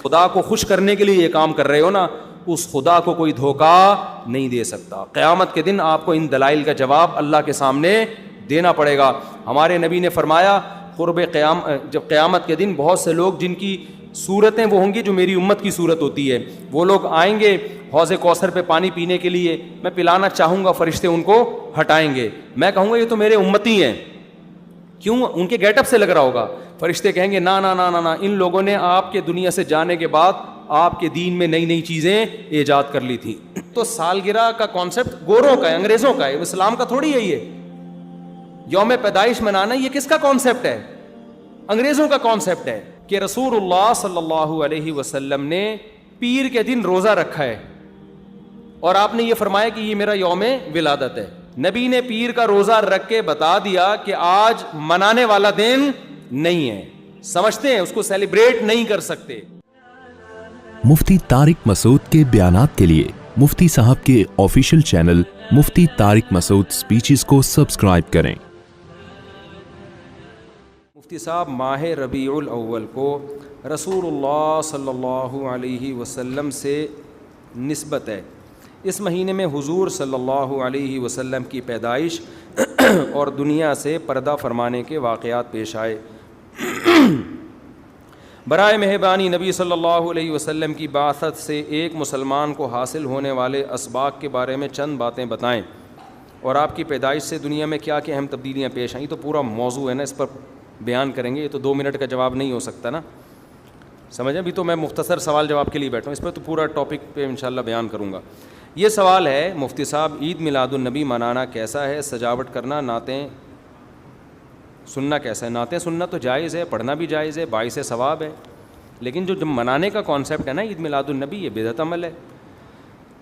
خدا کو خوش کرنے کے لیے یہ کام کر رہے ہو نا, اس خدا کو کوئی دھوکہ نہیں دے سکتا. قیامت کے دن آپ کو ان دلائل کا جواب اللہ کے سامنے دینا پڑے گا. ہمارے نبی نے فرمایا جب قیامت کے دن بہت سے لوگ جن کی صورتیں وہ ہوں گی جو میری امت کی صورت ہوتی ہے, وہ لوگ آئیں گے حوض کوثر پہ پانی پینے کے لیے, میں پلانا چاہوں گا, فرشتے ان کو ہٹائیں گے, میں کہوں گا یہ تو میرے امتی ہیں. کیوں؟ ان کے گیٹ اپ سے لگ رہا ہوگا. فرشتے کہیں گے نا نا نا نا نا, ان لوگوں نے آپ کے دنیا سے جانے کے بعد آپ کے دین میں نئی نئی چیزیں ایجاد کر لی تھی. تو سالگرہ کا کانسیپٹ گوروں کا ہے, انگریزوں کا ہے, اسلام کا تھوڑی ہے. یہ یوم پیدائش منانا یہ کس کا کانسیپٹ ہے؟ انگریزوں کا کانسیپٹ ہے کہ رسول اللہ صلی اللہ علیہ وسلم نے پیر کے دن روزہ رکھا ہے اور آپ نے یہ فرمایا کہ یہ میرا یوم ولادت ہے. نبی نے پیر کا روزہ رکھ کے بتا دیا کہ آج منانے والا دن نہیں ہے, سمجھتے ہیں اس کو سیلیبریٹ نہیں کر سکتے. مفتی طارق مسعود کے بیانات کے لیے مفتی صاحب کے آفیشیل چینل مفتی طارق مسعود سپیچز کو سبسکرائب کریں. مفتی صاحب ماہ ربیع الاول کو رسول اللہ صلی اللہ علیہ وسلم سے نسبت ہے. اس مہینے میں حضور صلی اللہ علیہ وسلم کی پیدائش اور دنیا سے پردہ فرمانے کے واقعات پیش آئے. برائے مہربانی نبی صلی اللہ علیہ وسلم کی بعثت سے ایک مسلمان کو حاصل ہونے والے اسباق کے بارے میں چند باتیں بتائیں, اور آپ کی پیدائش سے دنیا میں کیا کیا اہم تبدیلیاں پیش آئیں. تو پورا موضوع ہے نا, اس پر بیان کریں گے, یہ تو 2 منٹ کا جواب نہیں ہو سکتا نا, سمجھیں. ابھی تو میں مختصر سوال جواب کے لیے بیٹھا ہوں, اس پہ تو پورا ٹاپک پہ انشاءاللہ بیان کروں گا. یہ سوال ہے مفتی صاحب, عید میلاد النبی منانا کیسا ہے؟ سجاوٹ کرنا, نعتیں سننا کیسا ہے؟ نعتیں سننا تو جائز ہے, پڑھنا بھی جائز ہے, باعث ثواب ہے, لیکن جو منانے کا کانسیپٹ ہے نا عید میلاد النبی, یہ بدعت عمل ہے.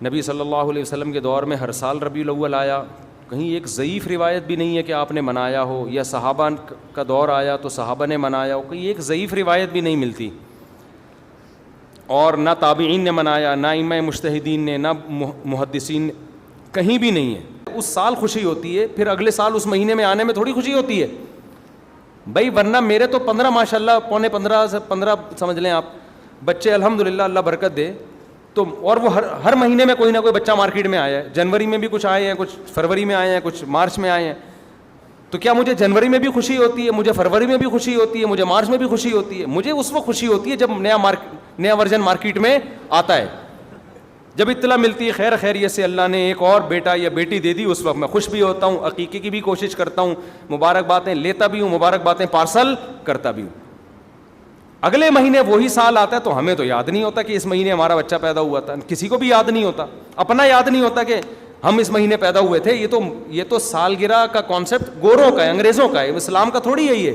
نبی صلی اللہ علیہ وسلم کے دور میں ہر سال ربیع الاول آیا, کہیں ایک ضعیف روایت بھی نہیں ہے کہ آپ نے منایا ہو, یا صحابہ کا دور آیا تو صحابہ نے منایا ہو, کہیں ایک ضعیف روایت بھی نہیں ملتی. اور نہ تابعین نے منایا, نہ ائمہ مجتہدین نے, نہ محدثین نے, کہیں بھی نہیں ہے. اس سال خوشی ہوتی ہے, پھر اگلے سال اس مہینے میں آنے میں تھوڑی خوشی ہوتی ہے بھائی, ورنہ میرے تو 15 ماشاءاللہ 15 سمجھ لیں آپ بچے الحمدللہ, اللہ برکت دے. تو اور وہ ہر مہینے میں کوئی نہ کوئی بچہ مارکیٹ میں آیا ہے. جنوری میں بھی کچھ آئے ہیں, کچھ فروری میں آئے ہیں, کچھ مارچ میں آئے ہیں. تو کیا مجھے جنوری میں بھی خوشی ہوتی ہے, مجھے فروری میں بھی خوشی ہوتی ہے, مجھے مارچ میں بھی خوشی ہوتی ہے؟ مجھے اس وقت خوشی ہوتی ہے جب نیا ورژن مارکیٹ میں آتا ہے, جب اطلاع ملتی ہے خیر خیریت سے اللہ نے ایک اور بیٹا یا بیٹی دے دی, اس وقت میں خوش بھی ہوتا ہوں, عقیقے کی بھی کوشش کرتا ہوں, مبارک باتیں لیتا بھی ہوں, مبارک باتیں پارسل کرتا بھی ہوں. اگلے مہینے وہی سال آتا ہے تو ہمیں تو یاد نہیں ہوتا کہ اس مہینے ہمارا بچہ پیدا ہوا تھا, کسی کو بھی یاد نہیں ہوتا, اپنا یاد نہیں ہوتا کہ ہم اس مہینے پیدا ہوئے تھے. یہ تو سالگرہ کا کانسیپٹ گوروں کا ہے, انگریزوں کا ہے, اسلام کا تھوڑی ہے. یہ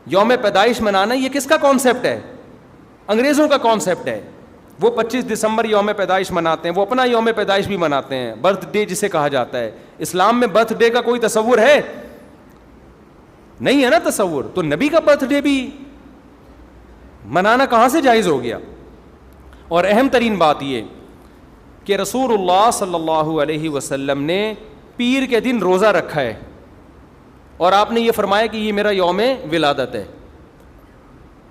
یوم پیدائش منانا یہ کس کا کانسیپٹ ہے؟ انگریزوں کا کانسیپٹ ہے. وہ 25 دسمبر یوم پیدائش مناتے ہیں, وہ اپنا یوم پیدائش بھی مناتے ہیں, برتھ ڈے جسے کہا جاتا ہے. اسلام میں برتھ ڈے کا کوئی تصور ہے نہیں ہے نا تصور. تو نبی کا برتھ ڈے بھی منانا کہاں سے جائز ہو گیا؟ اور اہم ترین بات یہ کہ رسول اللہ صلی اللہ علیہ وسلم نے پیر کے دن روزہ رکھا ہے اور آپ نے یہ فرمایا کہ یہ میرا یوم ولادت ہے.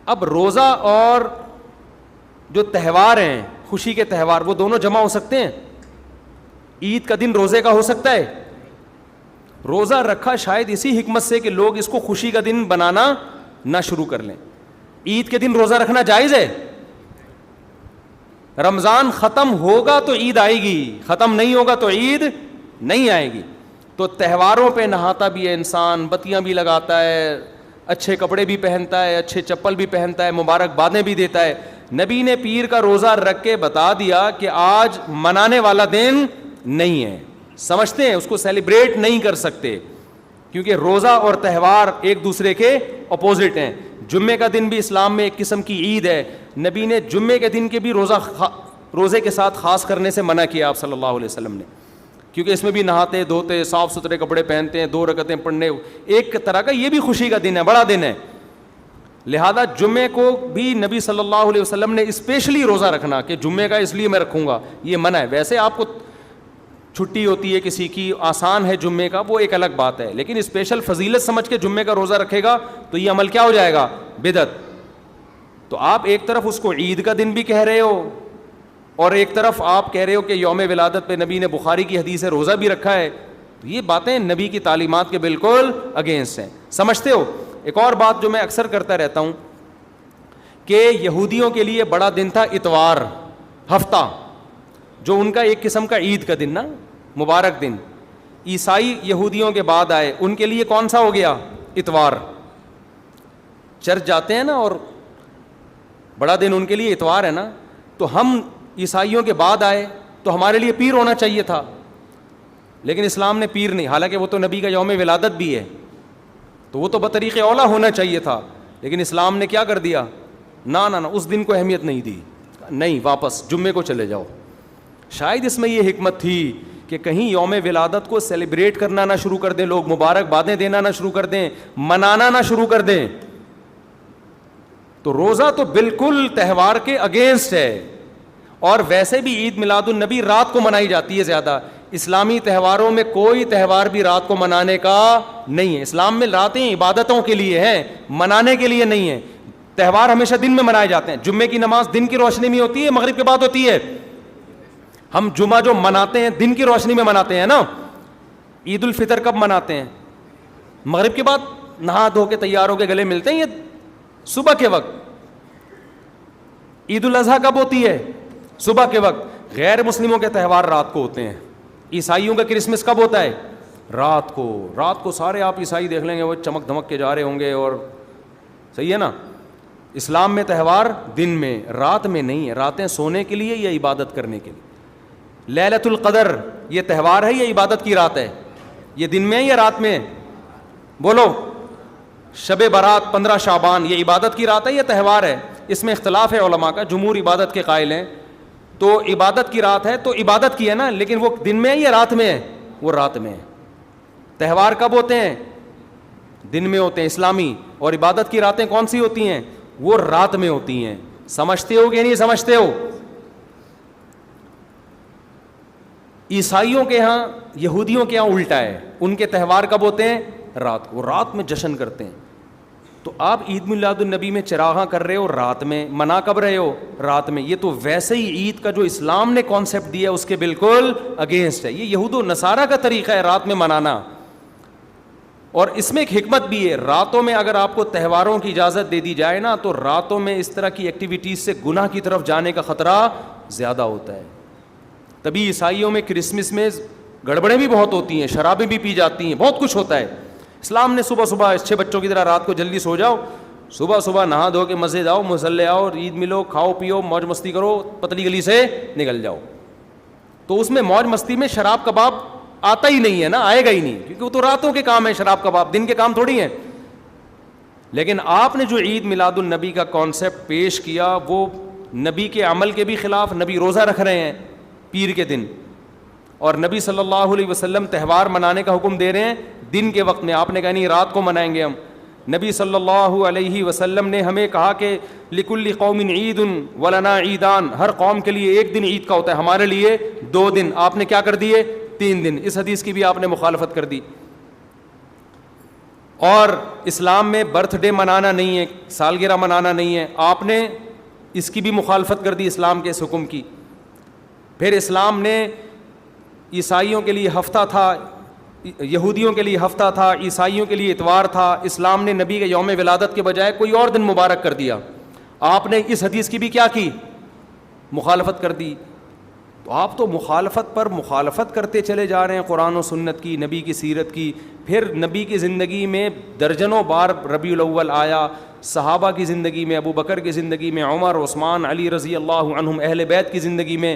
اب روزہ اور جو تہوار ہیں, خوشی کے تہوار, وہ دونوں جمع ہو سکتے ہیں؟ عید کا دن روزے کا ہو سکتا ہے؟ روزہ رکھا شاید اسی حکمت سے کہ لوگ اس کو خوشی کا دن بنانا نہ شروع کر لیں. عید کے دن روزہ رکھنا جائز ہے. رمضان ختم ہوگا تو عید آئے گی, ختم نہیں ہوگا تو عید نہیں آئے گی. تو تہواروں پہ نہاتا بھی ہے انسان, بتیاں بھی لگاتا ہے, اچھے کپڑے بھی پہنتا ہے, اچھے چپل بھی پہنتا ہے, مبارک بادیں بھی دیتا ہے. نبی نے پیر کا روزہ رکھ کے بتا دیا کہ آج منانے والا دن نہیں ہے, سمجھتے ہیں, اس کو سیلیبریٹ نہیں کر سکتے, کیونکہ روزہ اور تہوار ایک دوسرے کے اپوزٹ ہیں. جمعے کا دن بھی اسلام میں ایک قسم کی عید ہے. نبی نے جمعے کے دن کے بھی روزے کے ساتھ خاص کرنے سے منع کیا آپ صلی اللہ علیہ وسلم نے, کیونکہ اس میں بھی نہاتے دھوتے, صاف ستھرے کپڑے پہنتے ہیں, 2 رکعتیں پڑھنے, ایک طرح کا یہ بھی خوشی کا دن ہے, بڑا دن ہے. لہذا جمعے کو بھی نبی صلی اللہ علیہ وسلم نے اسپیشلی روزہ رکھنا کہ جمعے کا اس لیے میں رکھوں گا, یہ منع ہے. ویسے آپ کو چھٹی ہوتی ہے کسی کی, آسان ہے جمعے کا, وہ ایک الگ بات ہے, لیکن اسپیشل فضیلت سمجھ کے جمعے کا روزہ رکھے گا تو یہ عمل کیا ہو جائے گا؟ بدعت. تو آپ ایک طرف اس کو عید کا دن بھی کہہ رہے ہو اور ایک طرف آپ کہہ رہے ہو کہ یوم ولادت پہ نبی نے بخاری کی حدیث ہے روزہ بھی رکھا ہے. تو یہ باتیں نبی کی تعلیمات کے بالکل اگینسٹ ہیں. سمجھتے ہو؟ ایک اور بات جو میں اکثر کرتا رہتا ہوں کہ یہودیوں کے لیے بڑا دن تھا اتوار, ہفتہ, جو ان کا ایک قسم کا عید کا دن نا, مبارک دن. عیسائی یہودیوں کے بعد آئے, ان کے لیے کون سا ہو گیا؟ اتوار. چرچ جاتے ہیں نا اور بڑا دن ان کے لیے اتوار ہے نا. تو ہم عیسائیوں کے بعد آئے تو ہمارے لیے پیر ہونا چاہیے تھا, لیکن اسلام نے پیر نہیں, حالانکہ وہ تو نبی کا یوم ولادت بھی ہے, تو وہ تو بطریق اولا ہونا چاہیے تھا, لیکن اسلام نے کیا کر دیا؟ نہ اس دن کو اہمیت نہیں دی, نہیں, واپس جمعے کو چلے جاؤ. شاید اس میں یہ حکمت تھی کہ کہیں یوم ولادت کو سیلیبریٹ کرنا نہ شروع کر دیں لوگ, مبارک بادیں دینا نہ شروع کر دیں, منانا نہ شروع کر دیں. تو روزہ تو بالکل تہوار کے اگینسٹ ہے, اور ویسے بھی عید میلاد النبی رات کو منائی جاتی ہے زیادہ. اسلامی تہواروں میں کوئی تہوار بھی رات کو منانے کا نہیں ہے. اسلام میں راتیں عبادتوں کے لیے ہیں, منانے کے لیے نہیں ہے. تہوار ہمیشہ دن میں منائے جاتے ہیں. جمعے کی نماز دن کی روشنی میں ہوتی ہے, مغرب کے بعد ہوتی ہے. ہم جمعہ جو مناتے ہیں دن کی روشنی میں مناتے ہیں نا. عید الفطر کب مناتے ہیں؟ مغرب کے بعد نہا دھو کے تیار ہو کے گلے ملتے ہیں, یہ صبح کے وقت. عید الاضحیٰ کب ہوتی ہے؟ صبح کے وقت. غیر مسلموں کے تہوار رات کو ہوتے ہیں. عیسائیوں کا کرسمس کب ہوتا ہے؟ رات کو. رات کو سارے آپ عیسائی دیکھ لیں گے وہ چمک دھمک کے جا رہے ہوں گے, اور صحیح ہے نا. اسلام میں تہوار دن میں, رات میں نہیں ہے. راتیں سونے کے لیے یا عبادت کرنے کے لیے. لیلۃ القدر یہ تہوار ہے یا عبادت کی رات ہے؟ یہ دن میں ہے یا رات میں؟ بولو. شب برات 15 شعبان یہ عبادت کی رات ہے یا تہوار ہے؟ اس میں اختلاف ہے علماء کا. جمہور عبادت کے قائل ہیں, تو عبادت کی رات ہے تو عبادت کی ہے نا, لیکن وہ دن میں ہے یا رات میں ہے؟ وہ رات میں ہے. تہوار کب ہوتے ہیں؟ دن میں ہوتے ہیں اسلامی, اور عبادت کی راتیں کون سی ہوتی ہیں؟ وہ رات میں ہوتی ہیں. سمجھتے ہو کہ نہیں سمجھتے ہو؟ عیسائیوں کے ہاں, یہودیوں کے ہاں الٹا ہے. ان کے تہوار کب ہوتے ہیں؟ رات کو. رات میں جشن کرتے ہیں. تو آپ عید میلاد النبی میں چراغاں کر رہے ہو رات میں, منا کب رہے ہو؟ رات میں. یہ تو ویسے ہی عید کا جو اسلام نے کانسیپٹ دیا اس کے بالکل اگینسٹ ہے. یہ یہود و نصارہ کا طریقہ ہے رات میں منانا. اور اس میں ایک حکمت بھی ہے, راتوں میں اگر آپ کو تہواروں کی اجازت دے دی جائے نا, تو راتوں میں اس طرح کی ایکٹیویٹیز سے گناہ کی طرف جانے کا خطرہ زیادہ ہوتا ہے. تبھی عیسائیوں میں کرسمس میں گڑبڑیں بھی بہت ہوتی ہیں, شرابیں بھی پی جاتی ہیں, بہت کچھ ہوتا ہے. اسلام نے صبح صبح اچھے بچوں کی طرح رات کو جلدی سو جاؤ, صبح صبح نہا دھو کے مسجد آؤ, مصلی آؤ, عید ملو, کھاؤ پیو, موج مستی کرو, پتلی گلی سے نکل جاؤ. تو اس میں موج مستی میں شراب کباب آتا ہی نہیں ہے نا, آئے گا ہی نہیں, کیونکہ وہ تو راتوں کے کام ہے. شراب کباب دن کے کام تھوڑی ہیں. لیکن آپ نے جو عید میلاد النبی کا کانسیپٹ پیش کیا وہ نبی کے عمل کے بھی خلاف. نبی روزہ رکھ رہے ہیں پیر کے دن, اور نبی صلی اللہ علیہ وسلم تہوار منانے کا حکم دے رہے ہیں دن کے وقت میں. آپ نے کہا نہیں رات کو منائیں گے ہم. نبی صلی اللہ علیہ وسلم نے ہمیں کہا کہ لکل قوم عید ولنا عیدان, ہر قوم کے لیے ایک دن عید کا ہوتا ہے, ہمارے لیے 2 دن. آپ نے کیا کر دیے؟ 3 دن. اس حدیث کی بھی آپ نے مخالفت کر دی. اور اسلام میں برتھ ڈے منانا نہیں ہے, سالگرہ منانا نہیں ہے, آپ نے اس کی بھی مخالفت کر دی اسلام کے اس حکم کی. پھر اسلام نے عیسائیوں کے لیے ہفتہ تھا, یہودیوں کے لیے ہفتہ تھا, عیسائیوں کے لیے اتوار تھا. اسلام نے نبی کے یوم ولادت کے بجائے کوئی اور دن مبارک کر دیا. آپ نے اس حدیث کی بھی کیا کی؟ مخالفت کر دی. تو آپ تو مخالفت پر مخالفت کرتے چلے جا رہے ہیں, قرآن و سنت کی, نبی کی سیرت کی. پھر نبی کی زندگی میں درجنوں بار ربیع الاول آیا, صحابہ کی زندگی میں, ابو بکر کی زندگی میں, عمر, عثمان, علی رضی اللہ عنہم, اہل بیت کی زندگی میں,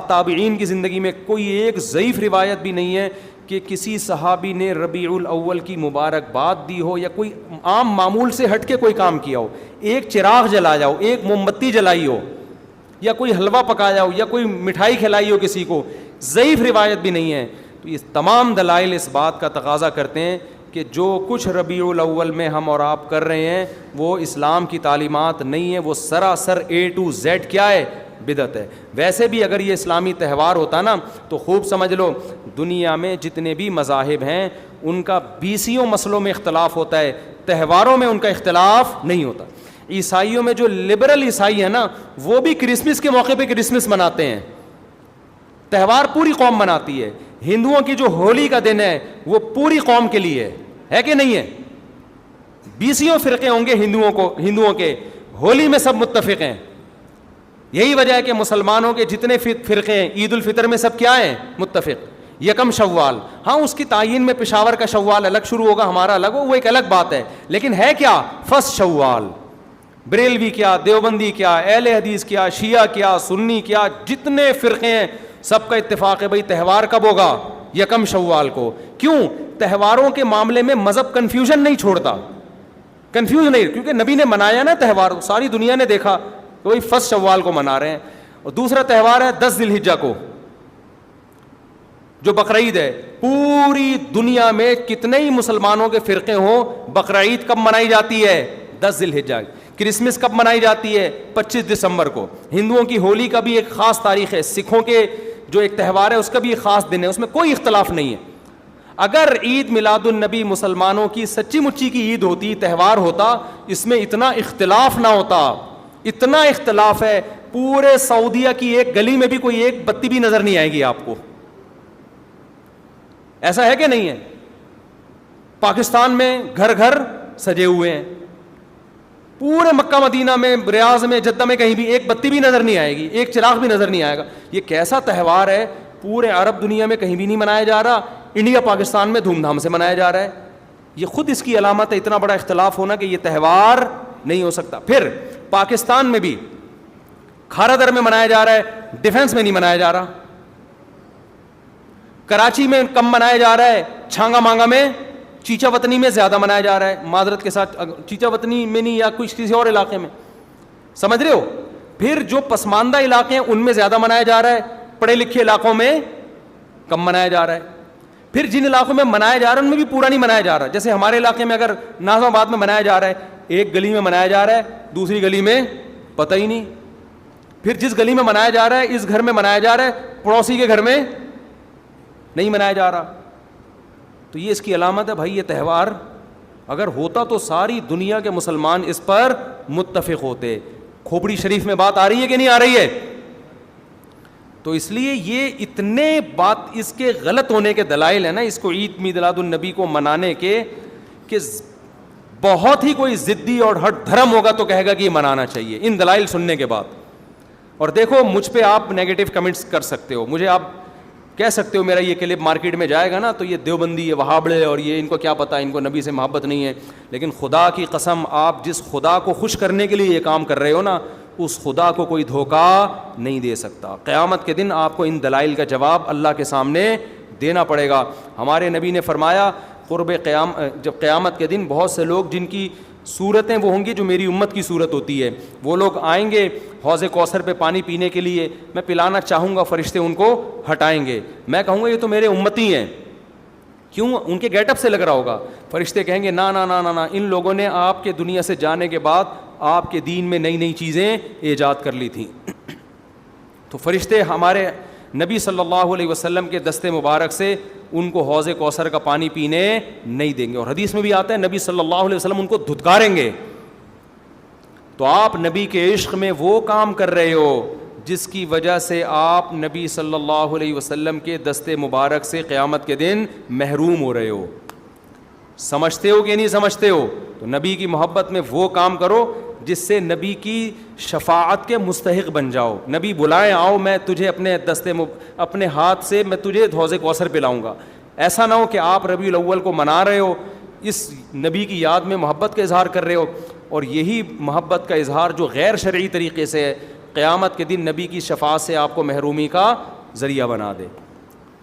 تابعین کی زندگی میں کوئی ایک ضعیف روایت بھی نہیں ہے کہ کسی صحابی نے ربیع الاول کی مبارکباد دی ہو یا کوئی عام معمول سے ہٹ کے کوئی کام کیا ہو. ایک چراغ جلایا ہو, ایک موم بتی جلائی ہو, یا کوئی حلوہ پکایا ہو, یا کوئی مٹھائی کھلائی ہو کسی کو, ضعیف روایت بھی نہیں ہے. تو یہ تمام دلائل اس بات کا تقاضا کرتے ہیں کہ جو کچھ ربیع الاول میں ہم اور آپ کر رہے ہیں وہ اسلام کی تعلیمات نہیں ہے, وہ سراسر A to Z کیا ہے؟ بدعت ہے. ویسے بھی اگر یہ اسلامی تہوار ہوتا نا تو خوب سمجھ لو دنیا میں جتنے بھی مذاہب ہیں ان کا 20 مسئلوں میں اختلاف ہوتا ہے, تہواروں میں ان کا اختلاف نہیں ہوتا. عیسائیوں میں جو لبرل عیسائی ہیں نا وہ بھی کرسمس کے موقع پہ کرسمس مناتے ہیں, تہوار پوری قوم مناتی ہے. ہندوؤں کی جو ہولی کا دن ہے وہ پوری قوم کے لیے ہے کہ نہیں ہے؟ 20 فرقے ہوں گے ہندوؤں کے, ہولی میں سب متفق ہیں. یہی وجہ ہے کہ مسلمانوں کے جتنے فرقے ہیں عید الفطر میں سب کیا ہیں؟ متفق. یکم شوال, ہاں اس کی تعین میں پشاور کا شوال الگ شروع ہوگا, ہمارا الگ ہو, وہ ایک الگ بات ہے, لیکن ہے کیا؟ فرسٹ شوال. بریلوی کیا, دیوبندی کیا, اہل حدیث کیا, شیعہ کیا, سنی کیا, جتنے فرقے ہیں سب کا اتفاق ہے بھائی تہوار کب ہوگا؟ یکم شوال کو. کیوں؟ تہواروں کے معاملے میں مذہب کنفیوژن نہیں چھوڑتا, کنفیوز نہیں, کیونکہ نبی نے منایا نا تہوار, ساری دنیا نے دیکھا کہ وہی فرسٹ شوال کو منا رہے ہیں. اور دوسرا تہوار ہے 10 ذی الحجہ کو جو بقرعید ہے. پوری دنیا میں کتنے ہی مسلمانوں کے فرقے ہوں, بقرعید کب منائی جاتی ہے؟ 10 ذی الحجہ. کرسمس کب منائی جاتی ہے؟ 25 دسمبر کو. ہندوؤں کی ہولی کا بھی ایک خاص تاریخ ہے, سکھوں کے جو ایک تہوار ہے اس کا بھی ایک خاص دن ہے, اس میں کوئی اختلاف نہیں ہے. اگر عید میلاد النبی مسلمانوں کی سچی مچی کی عید ہوتی, تہوار ہوتا, اس میں اتنا اختلاف نہ ہوتا. اتنا اختلاف ہے, پورے سعودیہ کی ایک گلی میں بھی کوئی ایک بتی بھی نظر نہیں آئے گی آپ کو. ایسا ہے کہ نہیں ہے؟ پاکستان میں گھر گھر سجے ہوئے ہیں, پورے مکہ مدینہ میں, ریاض میں, جدہ میں کہیں بھی ایک بتی بھی نظر نہیں آئے گی, ایک چراغ بھی نظر نہیں آئے گا. یہ کیسا تہوار ہے؟ پورے عرب دنیا میں کہیں بھی نہیں منایا جا رہا, انڈیا پاکستان میں دھوم دھام سے منایا جا رہا ہے. یہ خود اس کی علامت ہے, اتنا بڑا اختلاف ہونا کہ یہ تہوار نہیں ہو سکتا. پھر پاکستان میں بھی کھارا در میں منایا جا رہا ہے, ڈیفنس میں نہیں منایا جا رہا. کراچی میں کم منایا جا رہا ہے, چھانگا مانگا میں, چیچا وطنی میں زیادہ منایا جا رہا ہے. معذرت کے ساتھ, چیچا وطنی میں نہیں, یا کسی اور علاقے میں, سمجھ رہے ہو. پھر جو پسماندہ علاقے ہیں ان میں زیادہ منایا جا رہا ہے, پڑھے لکھے علاقوں میں کم منایا جا رہا ہے. پھر جن علاقوں میں منایا جا رہا ہے ان میں بھی پورا نہیں منایا جا رہا. جیسے ہمارے علاقے میں اگر ناظم آباد میں منایا جا رہا ہے, ایک گلی میں منایا جا رہا ہے, دوسری گلی میں پتہ ہی نہیں. پھر جس گلی میں منایا جا رہا ہے, اس گھر میں منایا جا رہا ہے, پڑوسی کے گھر میں نہیں منایا جا رہا. تو یہ اس کی علامت ہے بھائی, یہ تہوار اگر ہوتا تو ساری دنیا کے مسلمان اس پر متفق ہوتے. کھوپڑی شریف میں بات آ رہی ہے کہ نہیں آ رہی ہے؟ تو اس لیے یہ اتنے بات اس کے غلط ہونے کے دلائل ہیں نا, اس کو عید میلاد النبی کو منانے کے, کہ بہت ہی کوئی ضدی اور ہٹ دھرم ہوگا تو کہے گا کہ یہ منانا چاہیے ان دلائل سننے کے بعد. اور دیکھو مجھ پہ آپ نیگیٹو کمنٹس کر سکتے ہو, مجھے آپ کہہ سکتے ہو میرا یہ کلپ مارکیٹ میں جائے گا نا تو یہ دیوبندی, یہ وہابڑے, اور یہ ان کو کیا پتہ, ان کو نبی سے محبت نہیں ہے. لیکن خدا کی قسم, آپ جس خدا کو خوش کرنے کے لیے یہ کام کر رہے ہو نا, اس خدا کو کوئی دھوکہ نہیں دے سکتا. قیامت کے دن آپ کو ان دلائل کا جواب اللہ کے سامنے دینا پڑے گا. ہمارے نبی نے فرمایا جب قیامت کے دن بہت سے لوگ جن کی صورتیں وہ ہوں گی جو میری امت کی صورت ہوتی ہے, وہ لوگ آئیں گے حوض کوثر پہ پانی پینے کے لیے, میں پلانا چاہوں گا, فرشتے ان کو ہٹائیں گے, میں کہوں گا یہ تو میرے امتی ہیں. کیوں؟ ان کے گیٹ اپ سے لگ رہا ہوگا. فرشتے کہیں گے نا نا نا نا نا, ان لوگوں نے آپ کے دنیا سے جانے کے بعد آپ کے دین میں نئی نئی چیزیں ایجاد کر لی تھیں. تو فرشتے ہمارے نبی صلی اللہ علیہ وسلم کے دستے مبارک سے ان کو حوض کوثر کا پانی پینے نہیں دیں گے. اور حدیث میں بھی آتا ہے نبی صلی اللہ علیہ وسلم ان کو دھتکاریں گے. تو آپ نبی کے عشق میں وہ کام کر رہے ہو جس کی وجہ سے آپ نبی صلی اللہ علیہ وسلم کے دستے مبارک سے قیامت کے دن محروم ہو رہے ہو. سمجھتے ہو کہ نہیں سمجھتے ہو؟ تو نبی کی محبت میں وہ کام کرو جس سے نبی کی شفاعت کے مستحق بن جاؤ. نبی بلائیں, آؤ میں تجھے اپنے ہاتھ سے میں تجھے حوض کوثر پلاؤں گا. ایسا نہ ہو کہ آپ ربیع الاول کو منا رہے ہو, اس نبی کی یاد میں محبت کا اظہار کر رہے ہو, اور یہی محبت کا اظہار جو غیر شرعی طریقے سے ہے, قیامت کے دن نبی کی شفاعت سے آپ کو محرومی کا ذریعہ بنا دے.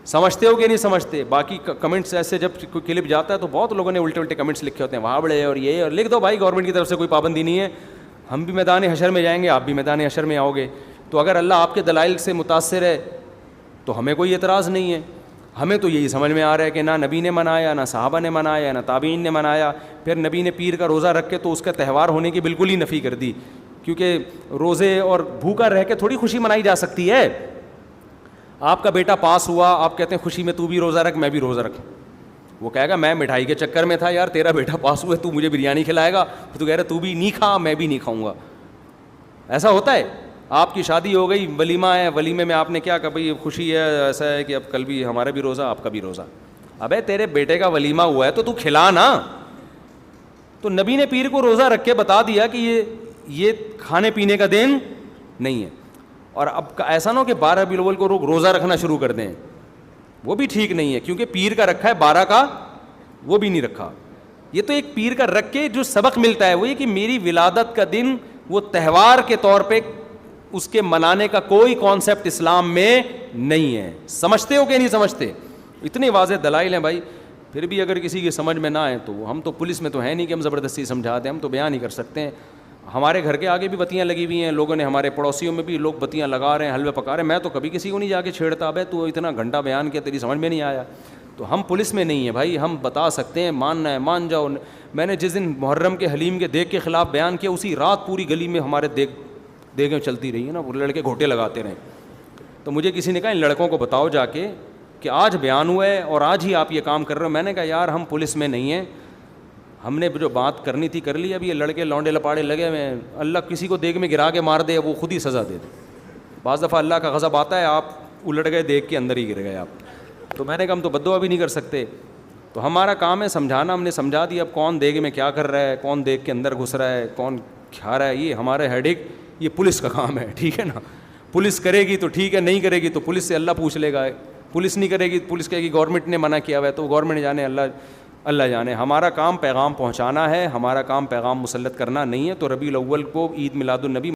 سمجھتے ہو کہ نہیں سمجھتے؟ باقی کمنٹس ایسے جب کوئی کلپ جاتا ہے تو بہت لوگوں نے الٹے کمنٹس لکھے ہوتے ہیں, وہاں بڑے اور یہ, اور لکھ دو بھائی, گورنمنٹ کی طرف سے کوئی پابندی نہیں ہے. ہم بھی میدان حشر میں جائیں گے, آپ بھی میدان حشر میں آؤ گے. تو اگر اللہ آپ کے دلائل سے متاثر ہے تو ہمیں کوئی اعتراض نہیں ہے. ہمیں تو یہی سمجھ میں آ رہا ہے کہ نہ نبی نے منایا, نہ صحابہ نے منایا, نہ تابعین نے منایا. پھر نبی نے پیر کا روزہ رکھ کے تو اس کا تہوار ہونے کی بالکل ہی نفی کر دی, کیونکہ روزے اور بھوکا رہ کے تھوڑی خوشی منائی جا سکتی ہے. آپ کا بیٹا پاس ہوا, آپ کہتے ہیں خوشی میں تو بھی روزہ رکھ, میں بھی روزہ رکھوں. وہ کہے گا میں مٹھائی کے چکر میں تھا یار, تیرا بیٹا پاس ہوا ہے, تو مجھے بریانی کھلائے گا, تو کہہ رہا تو بھی نہیں کھا, میں بھی نہیں کھاؤں گا. ایسا ہوتا ہے. آپ کی شادی ہو گئی, ولیمہ ہے, ولیمے میں آپ نے کیا کہا بھائی خوشی ہے, ایسا ہے کہ اب کل بھی ہمارا بھی روزہ آپ کا بھی روزہ. ابے تیرے بیٹے کا ولیمہ ہوا ہے تو کھلا نا. تو نبی نے پیر کو روزہ رکھ کے بتا دیا کہ یہ کھانے پینے کا دن نہیں ہے. اور اب ایسا نہ ہو کہ 12 ربیع الاول کو روزہ رکھنا شروع کر دیں, وہ بھی ٹھیک نہیں ہے, کیونکہ پیر کا رکھا ہے 12 کا وہ بھی نہیں رکھا. یہ تو ایک پیر کا رکھ کے جو سبق ملتا ہے وہ یہ کہ میری ولادت کا دن وہ تہوار کے طور پہ اس کے منانے کا کوئی کانسیپٹ اسلام میں نہیں ہے. سمجھتے ہو کہ نہیں سمجھتے؟ اتنے واضح دلائل ہیں بھائی. پھر بھی اگر کسی کی سمجھ میں نہ آئے تو ہم تو پولیس میں تو ہے نہیں کہ ہم زبردستی سمجھا دیں, ہم تو بیان ہی کر سکتے ہیں. ہمارے گھر کے آگے بھی بتیاں لگی ہوئی ہیں, لوگوں نے ہمارے پڑوسیوں میں بھی لوگ بتیاں لگا رہے ہیں, حلوے پکا رہے ہیں. میں تو کبھی کسی کو نہیں جا کے چھیڑتا, ابے تو اتنا گھنٹہ بیان کیا تیری سمجھ میں نہیں آیا. تو ہم پولیس میں نہیں ہیں بھائی, ہم بتا سکتے ہیں, ماننا ہے مان جاؤ. میں نے جس دن محرم کے حلیم کے دیگ کے خلاف بیان کیا, اسی رات پوری گلی میں ہمارے دیگیں چلتی رہی ہیں نا, وہ لڑکے گھوٹے لگاتے رہے. تو مجھے کسی نے کہا ان لڑکوں کو بتاؤ جا کے کہ آج بیان ہوا ہے اور آج ہی آپ یہ کام کر رہے ہو. میں نے کہا یار ہم پولیس میں نہیں ہیں, ہم نے جو بات کرنی تھی کر لی. اب یہ لڑکے لونڈے لپاڑے لگے ہوئے, اللہ کسی کو دیگ میں گرا کے مار دے وہ خود ہی سزا دے دے. بعض دفعہ اللہ کا غضب آتا ہے, آپ الٹ گئے دیگ کے اندر ہی گر گئے آپ. تو میں نے کہا ہم تو بددعا بھی نہیں کر سکتے. تو ہمارا کام ہے سمجھانا, ہم نے سمجھا دیا. اب کون دیگ میں کیا کر رہا ہے, کون دیگ کے اندر گھس رہا ہے, کون کھا رہا ہے, یہ ہمارے ہیڈک, یہ پولیس کا کام ہے. ٹھیک ہے نا, پولیس کرے گی تو ٹھیک ہے, نہیں کرے گی تو پولیس سے اللہ پوچھ لے گا. پولیس نہیں کرے گی, پولیس کہے گی گورنمنٹ نے منع کیا ہوا ہے, تو گورنمنٹ جانے, اللہ جانے. ہمارا کام پیغام پہنچانا ہے, ہمارا کام پیغام مسلط کرنا نہیں ہے. تو ربیع الاول کو عید میلاد النبی